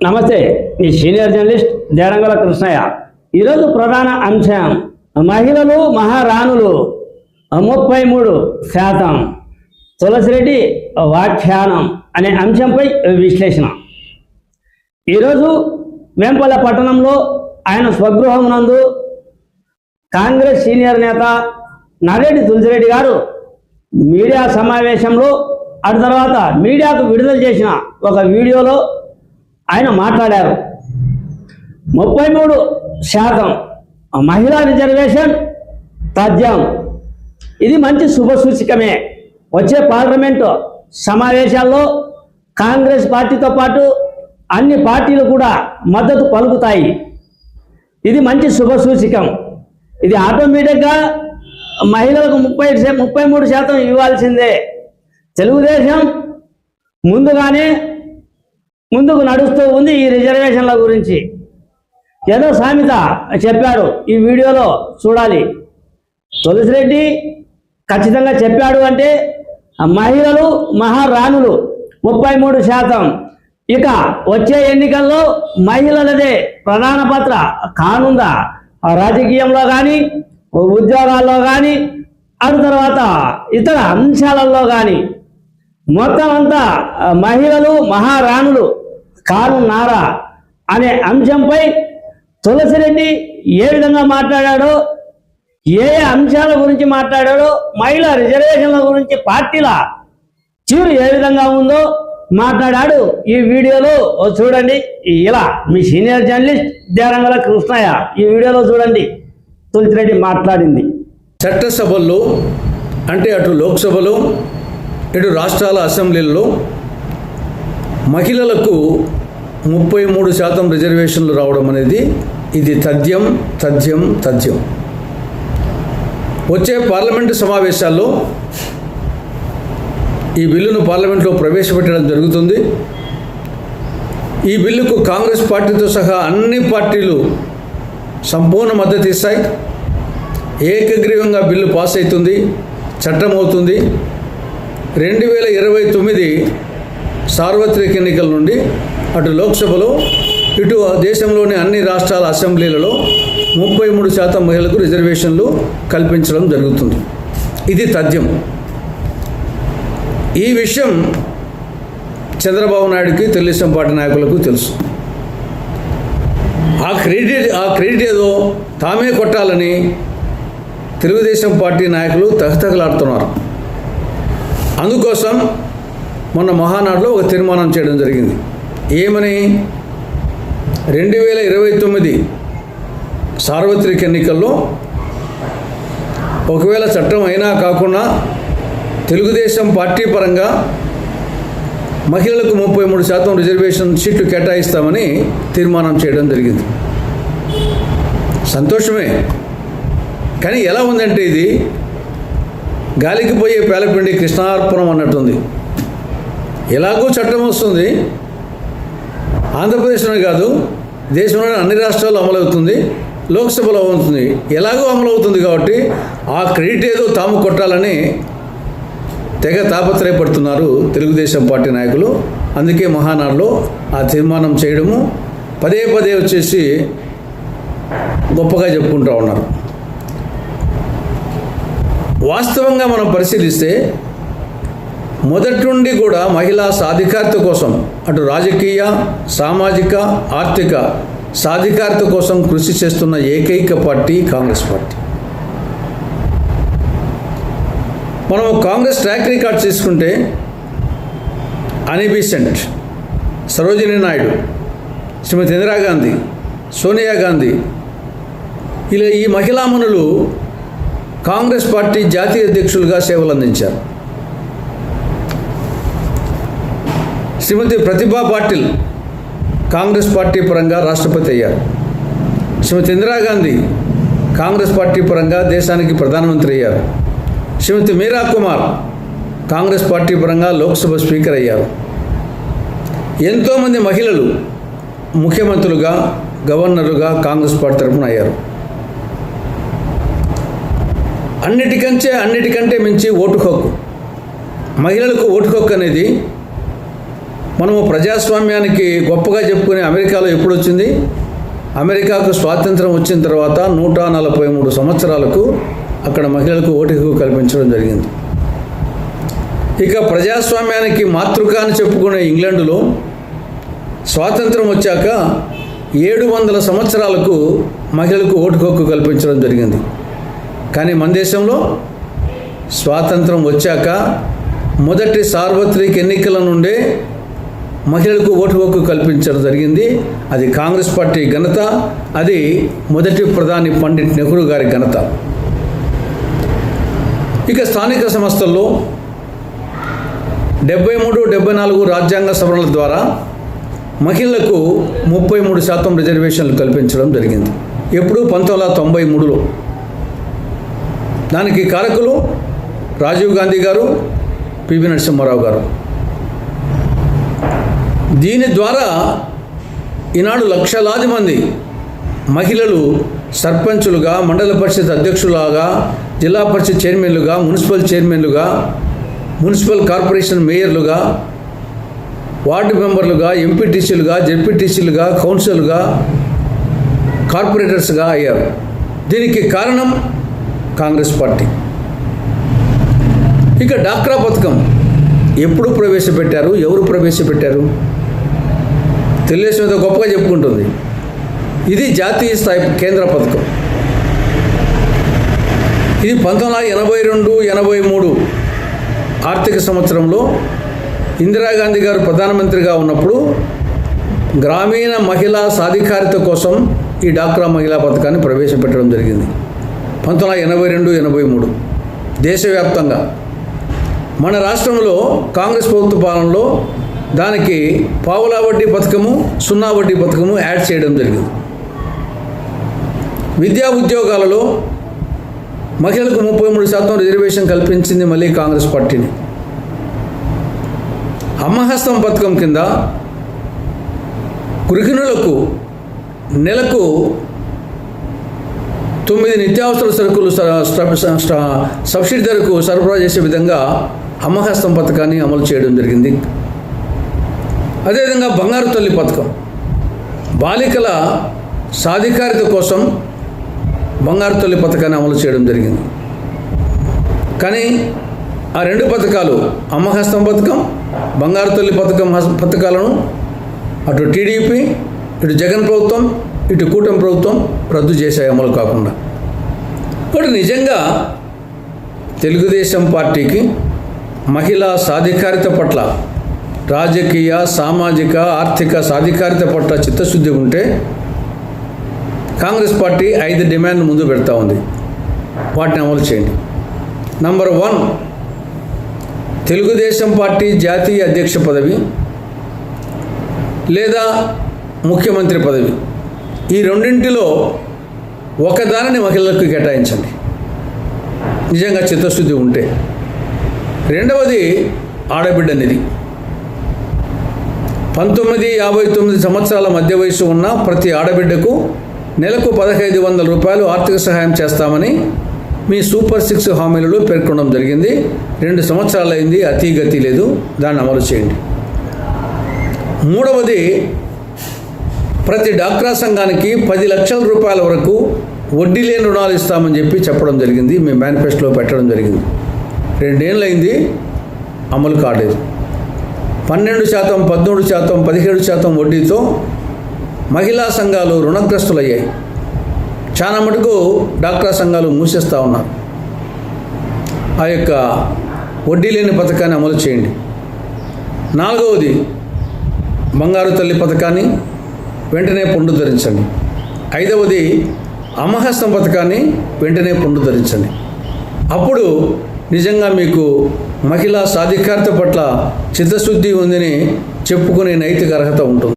నమస్తే, మీ senior journalist దేరంగల Krishnaiah. ఈరోజు ప్రధాన అంశం మహిళలు మహారాణులు 33% తులసిరెడ్డి వ్యాఖ్యానం అనే అంశంపై విశ్లేషణ. ఈరోజు వేంపల్ల పట్టణంలో ఆయన స్వగృహం నందు కాంగ్రెస్ సీనియర్ నేత నారెడ్డి తులసిరెడ్డి గారు మీడియా సమావేశంలో అటు తర్వాత మీడియాకు విడుదల చేసిన ఒక వీడియోలో ఆయన మాట్లాడారు. 33% మహిళా రిజర్వేషన్ తథ్యం. ఇది మంచి శుభసూచకమే. వచ్చే పార్లమెంటు సమావేశాల్లో కాంగ్రెస్ పార్టీతో పాటు అన్ని పార్టీలు కూడా మద్దతు పలుకుతాయి. ఇది మంచి శుభసూచకం. ఇది ఆటోమేటిక్గా మహిళలకు 33% ఇవ్వాల్సిందే. తెలుగుదేశం ముందుకు నడుస్తూ ఉంది ఈ రిజర్వేషన్ల గురించి. ఏదో సామెత చెప్పాడు, ఈ వీడియోలో చూడాలి. తులసిరెడ్డి ఖచ్చితంగా చెప్పాడు అంటే మహిళలు మహారాణులు 33%. ఇక వచ్చే ఎన్నికల్లో మహిళలదే ప్రధాన పాత్ర కానుందా? రాజకీయంలో కానీ, ఉద్యోగాల్లో కానీ, ఆ తర్వాత ఇతర అంశాలలో కానీ మొత్తం అంతా మహిళలు మహారాణులు కానున్నారా అనే అంశంపై తులసిరెడ్డి ఏ విధంగా మాట్లాడాడో, ఏ అంశాల గురించి మాట్లాడాడో, మహిళా రిజర్వేషన్ల గురించి పార్టీల తీరు ఏ విధంగా ఉందో మాట్లాడాడు. ఈ వీడియోలో చూడండి. ఇలా మీ సీనియర్ జర్నలిస్ట్ దేరంగల కృష్ణయ్య ఈ వీడియోలో చూడండి. తులసిరెడ్డి మాట్లాడింది. చట్టసభల్లో అంటే అటు లోక్సభలో ఇటు రాష్ట్రాల అసెంబ్లీల్లో మహిళలకు 33% రిజర్వేషన్లు రావడం అనేది ఇది తథ్యం. వచ్చే పార్లమెంటు సమావేశాల్లో ఈ బిల్లును పార్లమెంట్లో ప్రవేశపెట్టడం జరుగుతుంది. ఈ బిల్లుకు కాంగ్రెస్ పార్టీతో సహా అన్ని పార్టీలు సంపూర్ణ మద్దతు ఇస్తాయి. ఏకగ్రీవంగా బిల్లు పాస్ అవుతుంది, చట్టం అవుతుంది. 2029 సార్వత్రిక ఎన్నికల నుండి అటు లోక్సభలో ఇటు దేశంలోని అన్ని రాష్ట్రాల అసెంబ్లీలలో 33% మహిళలకు రిజర్వేషన్లు కల్పించడం జరుగుతుంది. ఇది తథ్యం. ఈ విషయం చంద్రబాబు నాయుడుకి, తెలుగుదేశం పార్టీ నాయకులకు తెలుసు. ఆ క్రెడిట్ ఏదో తామే కొట్టాలని తెలుగుదేశం పార్టీ నాయకులు తహతహలాడుతున్నారు. అందుకోసం మొన్న మహానాడులో ఒక తీర్మానం చేయడం జరిగింది. ఏమని? 2029 సార్వత్రిక ఎన్నికల్లో ఒకవేళ చట్టం అయినా కాకుండా తెలుగుదేశం పార్టీ పరంగా మహిళలకు 33% రిజర్వేషన్ సీట్లు కేటాయిస్తామని తీర్మానం చేయడం జరిగింది. సంతోషమే. కానీ ఎలా ఉందంటే ఇది గాలికి పోయే పేలపిండి కృష్ణార్పణం అన్నట్టుంది. ఎలాగో చట్టం వస్తుంది, ఆంధ్రప్రదేశ్లోనే కాదు దేశంలోని అన్ని రాష్ట్రాల్లో అమలవుతుంది, లోక్సభలో అవుతుంది. ఎలాగో అమలవుతుంది కాబట్టి ఆ క్రెడిట్ ఏదో తాము కొట్టాలని తెగ తాపత్రయపడుతున్నారు తెలుగుదేశం పార్టీ నాయకులు. అందుకే మహానాడులో ఆ తీర్మానం చేయడము పదే వచ్చేసి గొప్పగా చెప్పుకుంటూ ఉన్నారు. వాస్తవంగా మనం పరిశీలిస్తే మొదటి నుండి కూడా మహిళా సాధికారత కోసం అటు రాజకీయ, సామాజిక, ఆర్థిక సాధికారత కోసం కృషి చేస్తున్న ఏకైక పార్టీ కాంగ్రెస్ పార్టీ. మనం కాంగ్రెస్ ట్రాక్ రికార్డ్ తీసుకుంటే అనీ బెసెంట్, సరోజినీ నాయుడు, శ్రీమతి ఇందిరాగాంధీ, సోనియా గాంధీ, ఇలా ఈ మహిళామణులు కాంగ్రెస్ పార్టీ జాతీయ అధ్యక్షులుగా సేవలు అందించారు. శ్రీమతి ప్రతిభా పాటిల్ కాంగ్రెస్ పార్టీ పరంగా రాష్ట్రపతి అయ్యారు. శ్రీమతి ఇందిరాగాంధీ కాంగ్రెస్ పార్టీ పరంగా దేశానికి ప్రధానమంత్రి అయ్యారు. శ్రీమతి మీరా కుమార్ కాంగ్రెస్ పార్టీ పరంగా లోక్సభ స్పీకర్ అయ్యారు. ఎంతోమంది మహిళలు ముఖ్యమంత్రులుగా, గవర్నరుగా కాంగ్రెస్ పార్టీ తరఫున అయ్యారు. అన్నిటికంటే మించి ఓటు హక్కు. మహిళలకు ఓటు హక్కు అనేది మనము ప్రజాస్వామ్యానికి గొప్పగా చెప్పుకునే అమెరికాలో ఎప్పుడు వచ్చింది? అమెరికాకు స్వాతంత్రం వచ్చిన తర్వాత 143 సంవత్సరాలకు అక్కడ మహిళలకు ఓటు హక్కు కల్పించడం జరిగింది. ఇక ప్రజాస్వామ్యానికి మాతృక అని చెప్పుకునే ఇంగ్లాండులో స్వాతంత్రం వచ్చాక 700 సంవత్సరాలకు మహిళలకు ఓటు హక్కు కల్పించడం జరిగింది. కానీ మన దేశంలో స్వాతంత్రం వచ్చాక మొదటి సార్వత్రిక ఎన్నికల నుండే మహిళలకు ఓటు హక్కు కల్పించడం జరిగింది. అది కాంగ్రెస్ పార్టీ ఘనత, అది మొదటి ప్రధాని పండిట్ నెహ్రూ గారి ఘనత. ఇక స్థానిక సంస్థల్లో 73, 74 రాజ్యాంగ సవరణల ద్వారా మహిళలకు 33% రిజర్వేషన్లు కల్పించడం జరిగింది. ఎప్పుడు? 1993లో. దానికి కారకులు రాజీవ్ గాంధీ గారు, పివి నరసింహారావు గారు. దీని ద్వారా ఈనాడు లక్షలాది మంది మహిళలు సర్పంచులుగా, మండల పరిషత్ అధ్యక్షులుగా, జిల్లా పరిషత్ చైర్మన్లుగా, మున్సిపల్ చైర్మన్లుగా, మున్సిపల్ కార్పొరేషన్ మేయర్లుగా, వార్డు మెంబర్లుగా, ఎంపీటీసీలుగా, జెడ్పీటీసీలుగా, కౌన్సిలర్గా, కార్పొరేటర్స్గా అయ్యారు. దీనికి కారణం కాంగ్రెస్ పార్టీ. ఇక డాక్రా పథకం ఎప్పుడు ప్రవేశపెట్టారు? ఎవరు ప్రవేశపెట్టారు? తెలుగుదేశం ఏదో గొప్పగా చెప్పుకుంటుంది. ఇది జాతీయ స్థాయి కేంద్ర పథకం. ఇది 1982-83 ఆర్థిక సంవత్సరంలో ఇందిరాగాంధీ గారు ప్రధానమంత్రిగా ఉన్నప్పుడు గ్రామీణ మహిళా సాధికారిత కోసం ఈ డాక్రా మహిళా పథకాన్ని ప్రవేశపెట్టడం జరిగింది. 1982-83 దేశవ్యాప్తంగా. మన రాష్ట్రంలో కాంగ్రెస్ ప్రభుత్వ పాలనలో దానికి పావులా వడ్డీ పథకము, 0 వడ్డీ పథకము యాడ్ చేయడం జరిగింది. విద్యా ఉద్యోగాలలో మహిళలకు 33% రిజర్వేషన్ కల్పించింది మళ్ళీ కాంగ్రెస్ పార్టీని. అమ్మహస్తం పథకం కింద గృహిణులకు నెలకు 9 నిత్యావసర సరుకులు సబ్సిడీ ధరకు సరఫరా చేసే విధంగా అమ్మహస్తం పథకాన్ని అమలు చేయడం జరిగింది. అదేవిధంగా బంగారు తల్లి పథకం, బాలికల సాధికారిత కోసం బంగారు తల్లి పథకాన్ని అమలు చేయడం జరిగింది. కానీ ఆ 2 పథకాలు, అమ్మహస్తం పథకం, బంగారు తల్లి పథకాలను అటు టీడీపీ, ఇటు జగన్ ప్రభుత్వం, ఇటు కూటమి ప్రభుత్వం రద్దు చేశాయి అమలు కాకుండా. ఇప్పుడు నిజంగా తెలుగుదేశం పార్టీకి మహిళా సాధికారిత పట్ల, రాజకీయ, సామాజిక, ఆర్థిక సాధికారిత పట్ల చిత్తశుద్ధి ఉంటే కాంగ్రెస్ పార్టీ 5 డిమాండ్లు ముందు పెడతా ఉంది. వాటిని అమలు చేయండి. నంబర్ 1, తెలుగుదేశం పార్టీ జాతీయ అధ్యక్ష పదవి లేదా ముఖ్యమంత్రి పదవి, ఈ రెండింటిలో ఒకదానిని మహిళలకు కేటాయించండి నిజంగా చిత్తశుద్ధి ఉంటే. రెండవది ఆడబిడ్డ నిధి. 19-59 సంవత్సరాల మధ్య వయసు ఉన్న ప్రతి ఆడబిడ్డకు నెలకు 1,500 రూపాయలు ఆర్థిక సహాయం చేస్తామని మీ సూపర్ 6 హామీలలో పేర్కొనడం జరిగింది. 2 సంవత్సరాలు అయింది, అతిగతి లేదు. దాన్ని అమలు చేయండి. మూడవది, ప్రతి డాక్రా సంఘానికి 10 లక్షల రూపాయల వరకు వడ్డీ లేని రుణాలు ఇస్తామని చెప్పడం జరిగింది. మీ మేనిఫెస్టోలో పెట్టడం జరిగింది. 2 ఏళ్ళు అయింది, అమలు కాలేదు. 12%, 13%, 17% వడ్డీతో మహిళా సంఘాలు రుణగ్రస్తులయ్యాయి. చాలా మటుకు డాక్రా సంఘాలు మూసేస్తూ ఉన్నారు. ఆ యొక్క వడ్డీ లేని పథకాన్ని అమలు చేయండి. 4వది, బంగారు తల్లి పథకాన్ని వెంటనే పునరుద్ధరించండి. 5వది, అమ్మహస్తం పథకాన్ని వెంటనే పునరుద్ధరించండి. అప్పుడు నిజంగా మీకు మహిళా సాధికారత పట్ల చిత్తశుద్ధి ఉందని చెప్పుకునే నైతిక అర్హత ఉంటుంది.